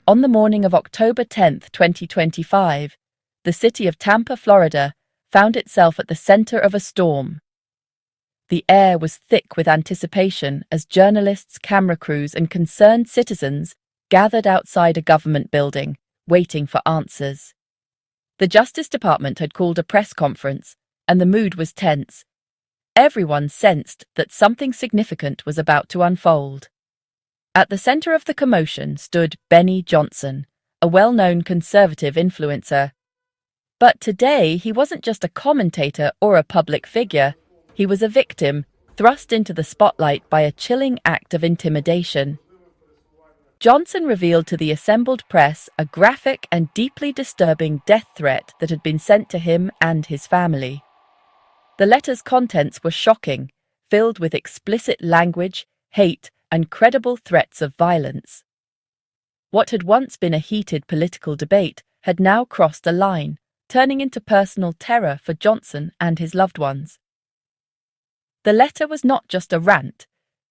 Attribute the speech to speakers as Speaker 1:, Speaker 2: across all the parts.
Speaker 1: On the morning of October 10, 2025, the city of Tampa, Florida, found itself at the center of a storm. The air was thick with anticipation as journalists, camera crews, and concerned citizens gathered outside a government building, waiting for answers. The Justice Department had called a press conference, and the mood was tense. Everyone sensed that something significant was about to unfold. At the center of the commotion stood Benny Johnson, a well-known conservative influencer. But today, he wasn't just a commentator or a public figure. He was a victim, thrust into the spotlight by a chilling act of intimidation. Johnson revealed to the assembled press a graphic and deeply disturbing death threat that had been sent to him and his family. The letter's contents were shocking, filled with explicit language, hate, and credible threats of violence. What had once been a heated political debate had now crossed a line, turning into personal terror for Johnson and his loved ones. The letter was not just a rant,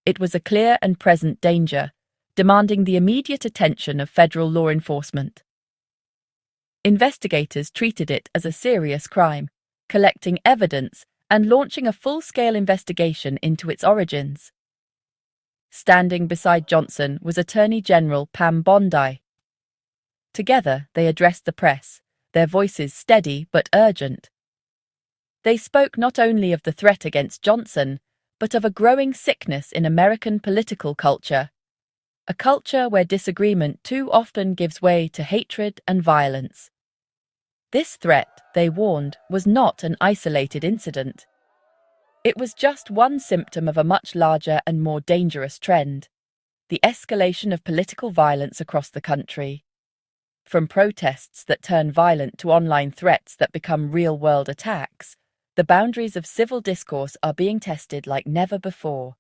Speaker 1: it was a clear and present danger, demanding the immediate attention of federal law enforcement. Investigators treated it as a serious crime, collecting evidence and launching a full-scale investigation into its origins. Standing beside Johnson was Attorney General Pam Bondi. Together, they addressed the press, their voices steady but urgent. They spoke not only of the threat against Johnson, but of a growing sickness in American political culture, a culture where disagreement too often gives way to hatred and violence. This threat, they warned, was not an isolated incident. It was just one symptom of a much larger and more dangerous trend, the escalation of political violence across the country. From protests that turn violent to online threats that become real-world attacks, the boundaries of civil discourse are being tested like never before.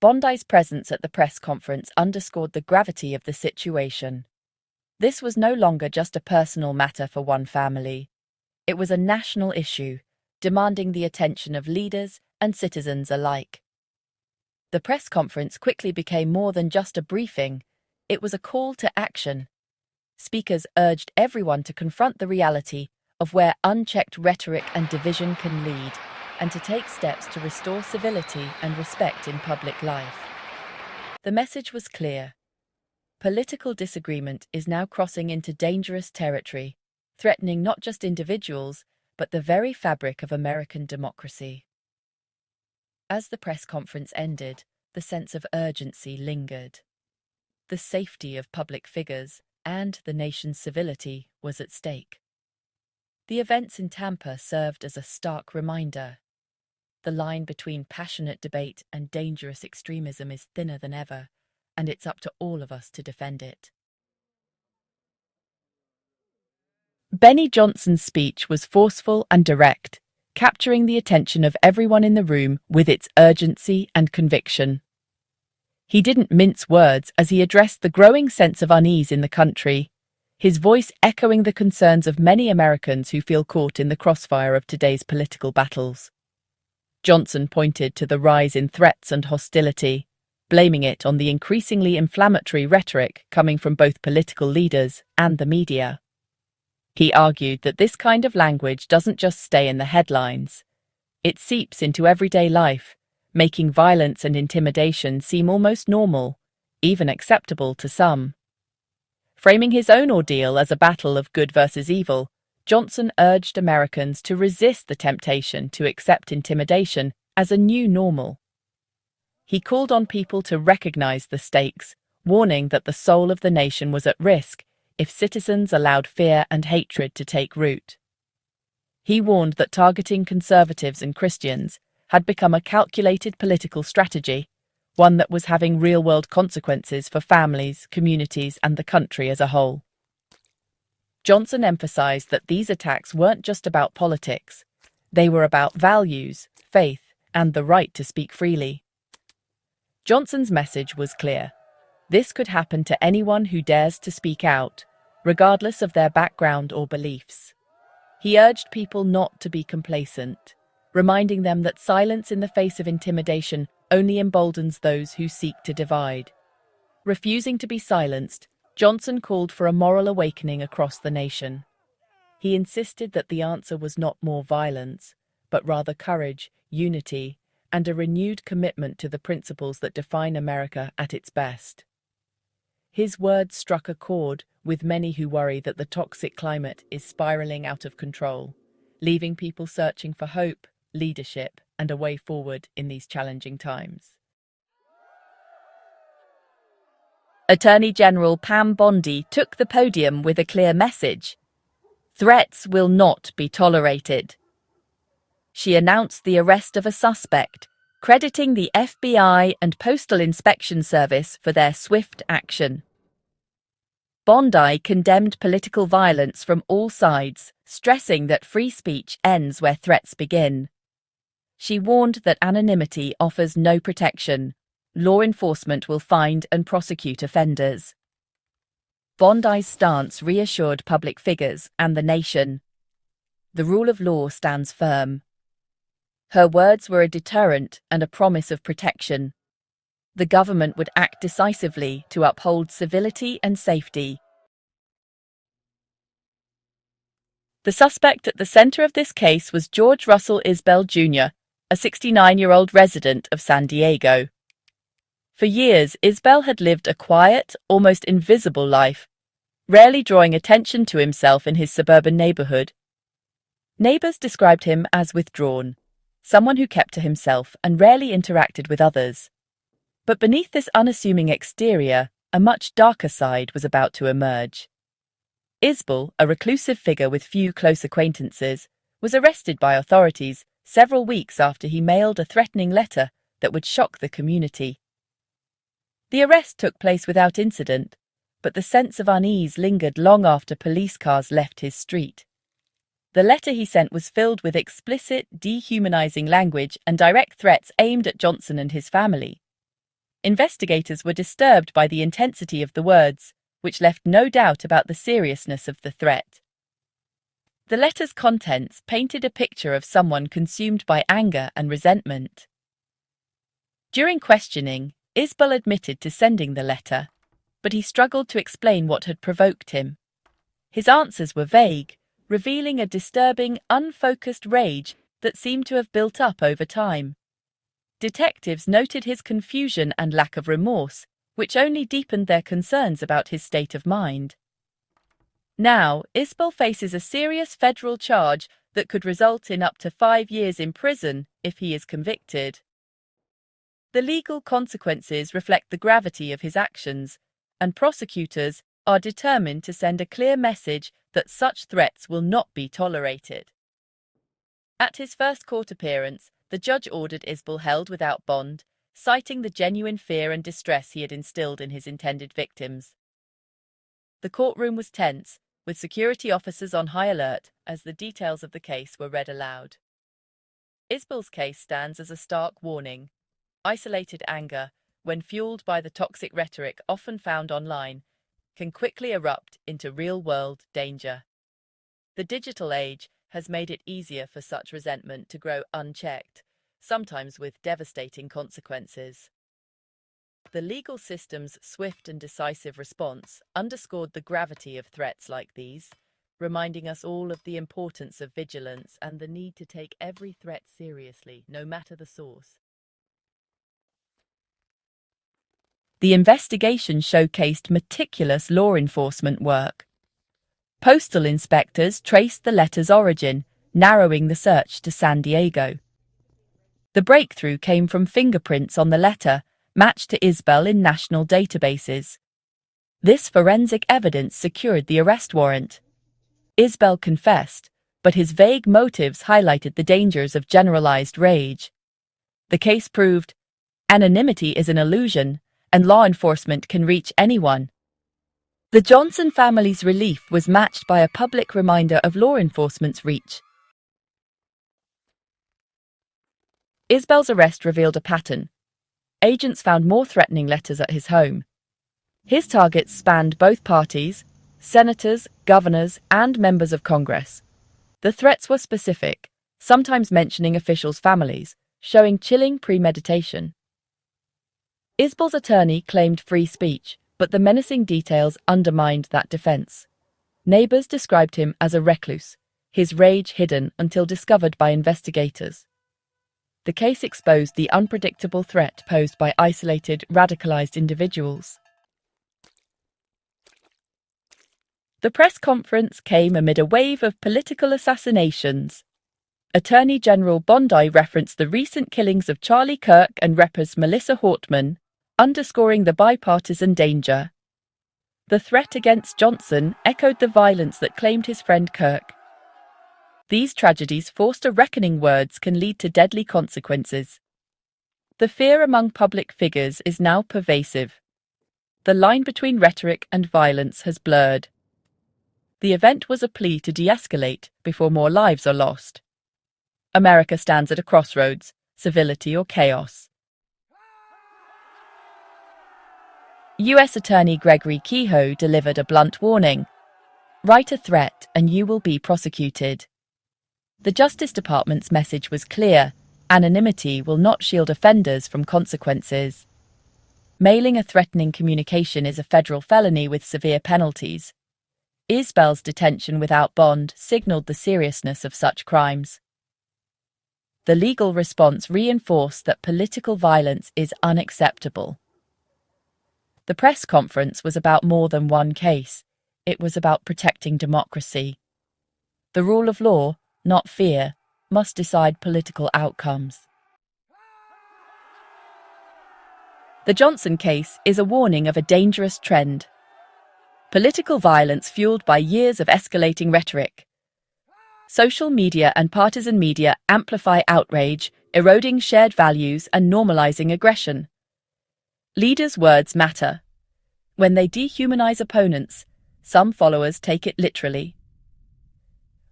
Speaker 1: Bondi's presence at the press conference underscored the gravity of the situation. This was no longer just a personal matter for one family. It was a national issue, demanding the attention of leaders and citizens alike. The press conference quickly became more than just a briefing. It was a call to action. Speakers urged everyone to confront the reality of where unchecked rhetoric and division can lead, and to take steps to restore civility and respect in public life. The message was clear. Political disagreement is now crossing into dangerous territory, threatening not just individuals, but the very fabric of American democracy. As the press conference ended, the sense of urgency lingered. The safety of public figures and the nation's civility was at stake. The events in Tampa served as a stark reminder. The line between passionate debate and dangerous extremism is thinner than ever, and it's up to all of us to defend it. Benny Johnson's speech was forceful and direct, capturing the attention of everyone in the room with its urgency and conviction. He didn't mince words as he addressed the growing sense of unease in the country, his voice echoing the concerns of many Americans who feel caught in the crossfire of today's political battles. Johnson pointed to the rise in threats and hostility, blaming it on the increasingly inflammatory rhetoric coming from both political leaders and the media. He argued that this kind of language doesn't just stay in the headlines. It seeps into everyday life, making violence and intimidation seem almost normal, even acceptable to some. Framing his own ordeal as a battle of good versus evil, Johnson urged Americans to resist the temptation to accept intimidation as a new normal. He called on people to recognize the stakes, warning that the soul of the nation was at risk if citizens allowed fear and hatred to take root. He warned that targeting conservatives and Christians had become a calculated political strategy, one that was having real-world consequences for families, communities, and the country as a whole. Johnson emphasized that these attacks weren't just about politics. They were about values, faith, and the right to speak freely. Johnson's message was clear. This could happen to anyone who dares to speak out, regardless of their background or beliefs. He urged people not to be complacent, reminding them that silence in the face of intimidation only emboldens those who seek to divide. Refusing to be silenced Johnson called for a moral awakening across the nation. He insisted that the answer was not more violence, but rather courage, unity, and a renewed commitment to the principles that define America at its best. His words struck a chord with many who worry that the toxic climate is spiraling out of control, leaving people searching for hope, leadership, and a way forward in these challenging times. Attorney General Pam Bondi took the podium with a clear message. Threats will not be tolerated. She announced the arrest of a suspect, crediting the FBI and Postal Inspection Service for their swift action. Bondi condemned political violence from all sides, stressing that free speech ends where threats begin. She warned that anonymity offers no protection. Law enforcement will find and prosecute offenders. Bondi's stance reassured public figures and the nation. The rule of law stands firm. Her words were a deterrent and a promise of protection. The government would act decisively to uphold civility and safety. The suspect at the center of this case was George Russell Isbell Jr., a 69-year-old resident of Sandiego. For years, Isbell had lived a quiet, almost invisible life, rarely drawing attention to himself in his suburban neighborhood. Neighbors described him as withdrawn, someone who kept to himself and rarely interacted with others. But beneath this unassuming exterior, a much darker side was about to emerge. Isbell, a reclusive figure with few close acquaintances, was arrested by authorities several weeks after he mailed a threatening letter that would shock the community. The arrest took place without incident, but the sense of unease lingered long after police cars left his street. The letter he sent was filled with explicit, dehumanizing language and direct threats aimed at Johnson and his family. Investigators were disturbed by the intensity of the words, which left no doubt about the seriousness of the threat. The letter's contents painted a picture of someone consumed by anger and resentment. During questioning, Isbell admitted to sending the letter, but he struggled to explain what had provoked him. His answers were vague, revealing a disturbing, unfocused rage that seemed to have built up over time. Detectives noted his confusion and lack of remorse, which only deepened their concerns about his state of mind. Now, Isbell faces a serious federal charge that could result in up to 5 years in prison if he is convicted. The legal consequences reflect the gravity of his actions, and prosecutors are determined to send a clear message that such threats will not be tolerated. At his first court appearance, the judge ordered Isbell held without bond, citing the genuine fear and distress he had instilled in his intended victims. The courtroom was tense, with security officers on high alert as the details of the case were read aloud. Isbell's case stands as a stark warning. Isolated anger, when fueled by the toxic rhetoric often found online, can quickly erupt into real-world danger. The digital age has made it easier for such resentment to grow unchecked, sometimes with devastating consequences. The legal system's swift and decisive response underscored the gravity of threats like these, reminding us all of the importance of vigilance and the need to take every threat seriously, no matter the source. The investigation showcased meticulous law enforcement work. Postal inspectors traced the letter's origin, narrowing the search to Sandiego. The breakthrough came from fingerprints on the letter, matched to Isbell in national databases. This forensic evidence secured the arrest warrant. Isbell confessed, but his vague motives highlighted the dangers of generalized rage. The case proved anonymity is an illusion, and law enforcement can reach anyone. The Johnson family's relief was matched by a public reminder of law enforcement's reach. Isbell's arrest revealed a pattern. Agents found more threatening letters at his home. His targets spanned both parties, senators, governors, and members of Congress. The threats were specific, sometimes mentioning officials' families, showing chilling premeditation. Isbell's attorney claimed free speech, But the menacing details undermined that defense. Neighbors described him as a recluse, his rage hidden until discovered by investigators. The case exposed the unpredictable threat posed by isolated, radicalized individuals. The press conference came amid a wave of political assassinations. Attorney General Bondi referenced the recent killings of Charlie Kirk and Reppers Melissa Hortman, underscoring the bipartisan danger. The threat against Johnson echoed the violence that claimed his friend Kirk. These tragedies forced a reckoning. Words can lead to deadly consequences. The fear among public figures is now pervasive. The line between rhetoric and violence has blurred. The event was a plea to de-escalate before more lives are lost. America stands at a crossroads, civility or chaos. U.S. Attorney Gregory Kehoe delivered a blunt warning. Write a threat and you will be prosecuted. The Justice Department's message was clear: anonymity will not shield offenders from consequences. Mailing a threatening communication is a federal felony with severe penalties. Isbell's detention without bond signaled the seriousness of such crimes. The legal response reinforced that political violence is unacceptable. The press conference was about more than one case. It was about protecting democracy. The rule of law, not fear, must decide political outcomes. The Johnson case is a warning of a dangerous trend. Political violence fueled by years of escalating rhetoric. Social media and partisan media amplify outrage, eroding shared values and normalizing aggression. Leaders' words matter. When they dehumanize opponents, some followers take it literally.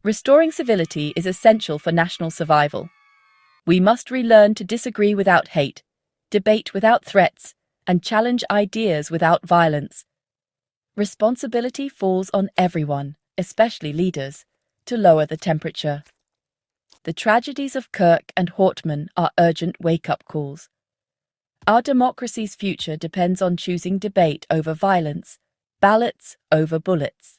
Speaker 1: Restoring civility is essential for national survival. We must relearn to disagree without hate, debate without threats, and challenge ideas without violence. Responsibility falls on everyone, especially leaders, to lower the temperature. The tragedies of Kirk and Hortman are urgent wake-up calls. Our democracy's future depends on choosing debate over violence, ballots over bullets.